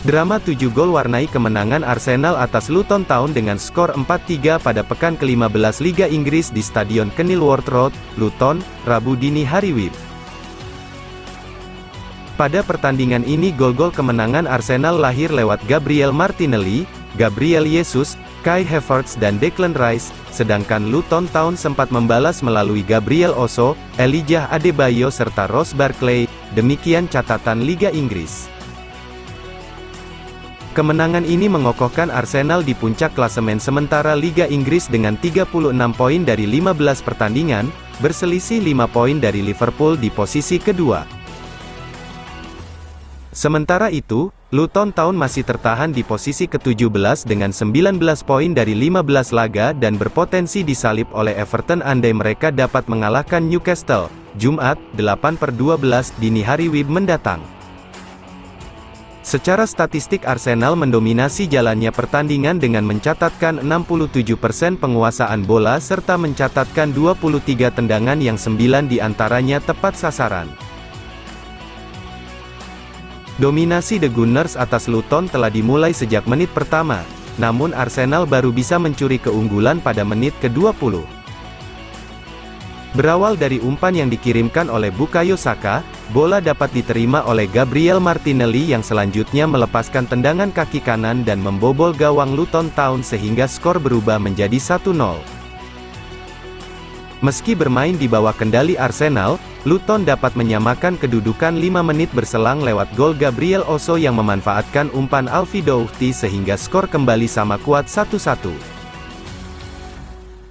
Drama 7 gol warnai kemenangan Arsenal atas Luton Town dengan skor 4-3 pada pekan ke-15 Liga Inggris di Stadion Kenilworth Road, Luton, Rabu dini hari WIB. Pada pertandingan ini gol-gol kemenangan Arsenal lahir lewat Gabriel Martinelli, Gabriel Jesus, Kai Havertz dan Declan Rice, sedangkan Luton Town sempat membalas melalui Gabriel Oso, Elijah Adebayo serta Ross Barkley, demikian catatan Liga Inggris. Kemenangan ini mengokohkan Arsenal di puncak klasemen sementara Liga Inggris dengan 36 poin dari 15 pertandingan, berselisih 5 poin dari Liverpool di posisi kedua. Sementara itu, Luton Town masih tertahan di posisi ke-17 dengan 19 poin dari 15 laga dan berpotensi disalip oleh Everton andai mereka dapat mengalahkan Newcastle, Jumat, 8/12 dini hari WIB mendatang. Secara statistik Arsenal mendominasi jalannya pertandingan dengan mencatatkan 67% penguasaan bola serta mencatatkan 23 tendangan yang 9 diantaranya tepat sasaran. Dominasi The Gunners atas Luton telah dimulai sejak menit pertama, namun Arsenal baru bisa mencuri keunggulan pada menit ke-20. Berawal dari umpan yang dikirimkan oleh Bukayo Saka, bola dapat diterima oleh Gabriel Martinelli yang selanjutnya melepaskan tendangan kaki kanan dan membobol gawang Luton Town sehingga skor berubah menjadi 1-0. Meski bermain di bawah kendali Arsenal, Luton dapat menyamakan kedudukan 5 menit berselang lewat gol Gabriel Oso yang memanfaatkan umpan Alfie Doherty sehingga skor kembali sama kuat 1-1.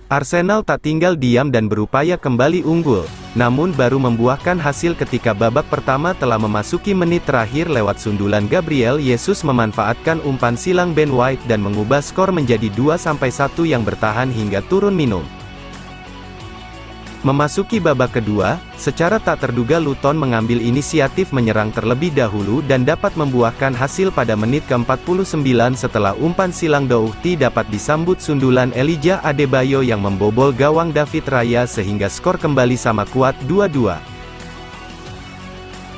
Arsenal tak tinggal diam dan berupaya kembali unggul, namun baru membuahkan hasil ketika babak pertama telah memasuki menit terakhir lewat sundulan Gabriel Jesus memanfaatkan umpan silang Ben White dan mengubah skor menjadi 2-1 yang bertahan hingga turun minum. Memasuki babak kedua, secara tak terduga Luton mengambil inisiatif menyerang terlebih dahulu dan dapat membuahkan hasil pada menit ke-49 setelah umpan silang Doherty dapat disambut sundulan Elijah Adebayo yang membobol gawang David Raya sehingga skor kembali sama kuat 2-2.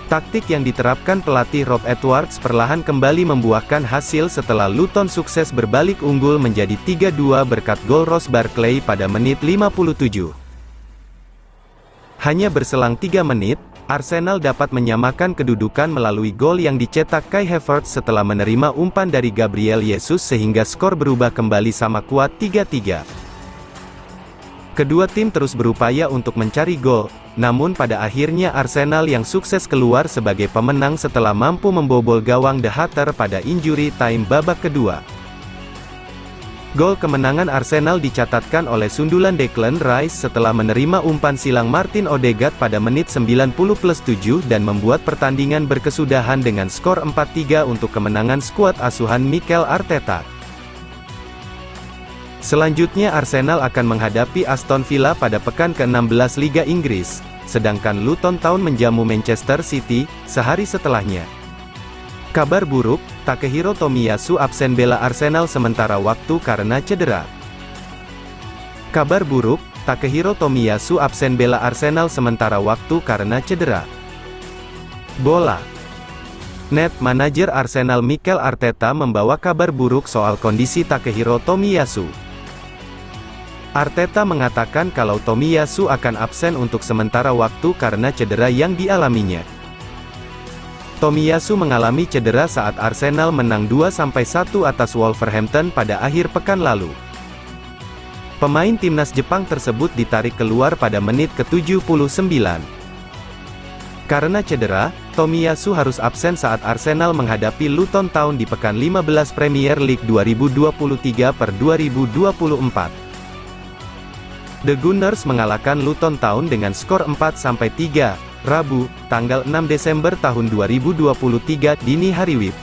Taktik yang diterapkan pelatih Rob Edwards perlahan kembali membuahkan hasil setelah Luton sukses berbalik unggul menjadi 3-2 berkat gol Ross Barkley pada menit 57. Hanya berselang 3 menit, Arsenal dapat menyamakan kedudukan melalui gol yang dicetak Kai Havertz setelah menerima umpan dari Gabriel Jesus sehingga skor berubah kembali sama kuat 3-3. Kedua tim terus berupaya untuk mencari gol, namun pada akhirnya Arsenal yang sukses keluar sebagai pemenang setelah mampu membobol gawang The Hatter pada injury time babak kedua. Gol kemenangan Arsenal dicatatkan oleh sundulan Declan Rice setelah menerima umpan silang Martin Odegaard pada menit 90+7 dan membuat pertandingan berkesudahan dengan skor 4-3 untuk kemenangan skuad asuhan Mikel Arteta. Selanjutnya Arsenal akan menghadapi Aston Villa pada pekan ke-16 Liga Inggris, sedangkan Luton Town menjamu Manchester City sehari setelahnya. Kabar buruk, Takehiro Tomiyasu absen bela Arsenal sementara waktu karena cedera. Kabar buruk, Takehiro Tomiyasu absen bela Arsenal sementara waktu karena cedera. Bola. Net manajer Arsenal Mikel Arteta membawa kabar buruk soal kondisi Takehiro Tomiyasu. Arteta mengatakan kalau Tomiyasu akan absen untuk sementara waktu karena cedera yang dialaminya. Tomiyasu mengalami cedera saat Arsenal menang 2-1 atas Wolverhampton pada akhir pekan lalu. Pemain timnas Jepang tersebut ditarik keluar pada menit ke-79. Karena cedera, Tomiyasu harus absen saat Arsenal menghadapi Luton Town di pekan 15 Premier League 2023/2024. The Gunners mengalahkan Luton Town dengan skor 4-3. Rabu, tanggal 6 Desember tahun 2023 dini hari WIB.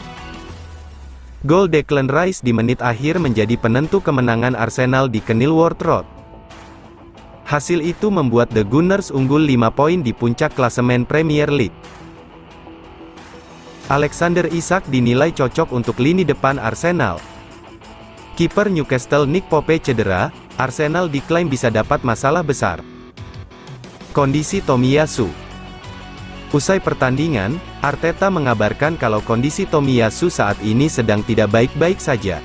Gol Declan Rice di menit akhir menjadi penentu kemenangan Arsenal di Kenilworth Road. Hasil itu membuat The Gunners unggul 5 poin di puncak klasemen Premier League. Alexander Isak dinilai cocok untuk lini depan Arsenal. Kiper Newcastle Nick Pope cedera, Arsenal diklaim bisa dapat masalah besar. Kondisi Tomiyasu. Usai pertandingan, Arteta mengabarkan kalau kondisi Tomiyasu saat ini sedang tidak baik-baik saja.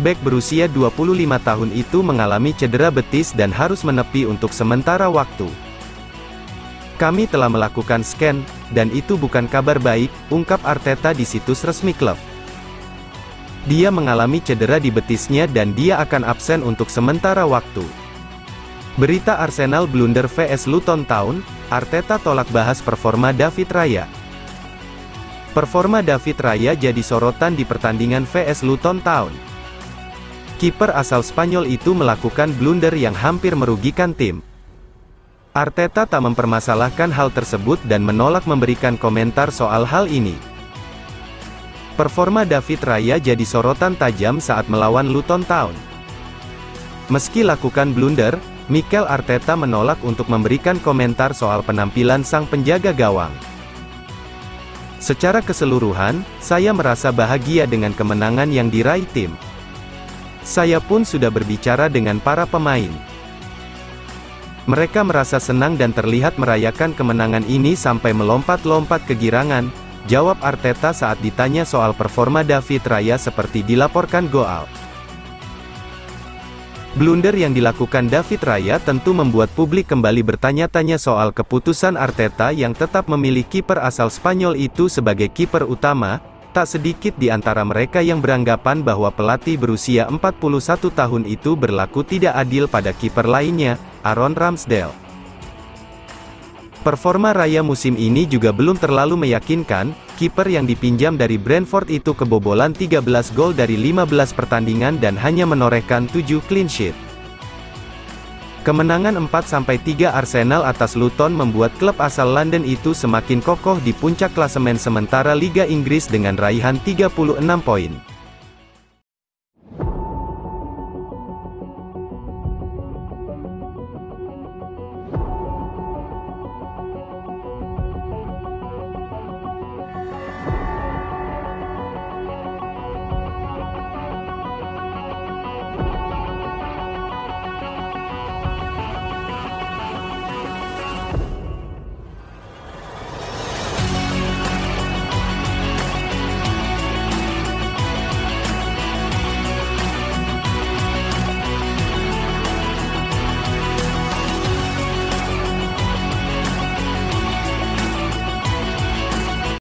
Bek berusia 25 tahun itu mengalami cedera betis dan harus menepi untuk sementara waktu. Kami telah melakukan scan, dan itu bukan kabar baik, ungkap Arteta di situs resmi klub. Dia mengalami cedera di betisnya dan dia akan absen untuk sementara waktu. Berita Arsenal blunder vs Luton Town, Arteta tolak bahas performa David Raya. Performa David Raya jadi sorotan di pertandingan vs Luton Town. Kiper asal Spanyol itu melakukan blunder yang hampir merugikan tim. Arteta tak mempermasalahkan hal tersebut dan menolak memberikan komentar soal hal ini. Performa David Raya jadi sorotan tajam saat melawan Luton Town. Meski lakukan blunder, Mikel Arteta menolak untuk memberikan komentar soal penampilan sang penjaga gawang. Secara keseluruhan, saya merasa bahagia dengan kemenangan yang diraih tim. Saya pun sudah berbicara dengan para pemain. Mereka merasa senang dan terlihat merayakan kemenangan ini sampai melompat-lompat kegirangan, jawab Arteta saat ditanya soal performa David Raya seperti dilaporkan Goal. Blunder yang dilakukan David Raya tentu membuat publik kembali bertanya-tanya soal keputusan Arteta yang tetap memilih kiper asal Spanyol itu sebagai kiper utama. Tak sedikit di antara mereka yang beranggapan bahwa pelatih berusia 41 tahun itu berlaku tidak adil pada kiper lainnya, Aaron Ramsdale. Performa Raya musim ini juga belum terlalu meyakinkan. Kiper yang dipinjam dari Brentford itu kebobolan 13 gol dari 15 pertandingan dan hanya menorehkan 7 clean sheet. Kemenangan 4-3 Arsenal atas Luton membuat klub asal London itu semakin kokoh di puncak klasemen sementara Liga Inggris dengan raihan 36 poin.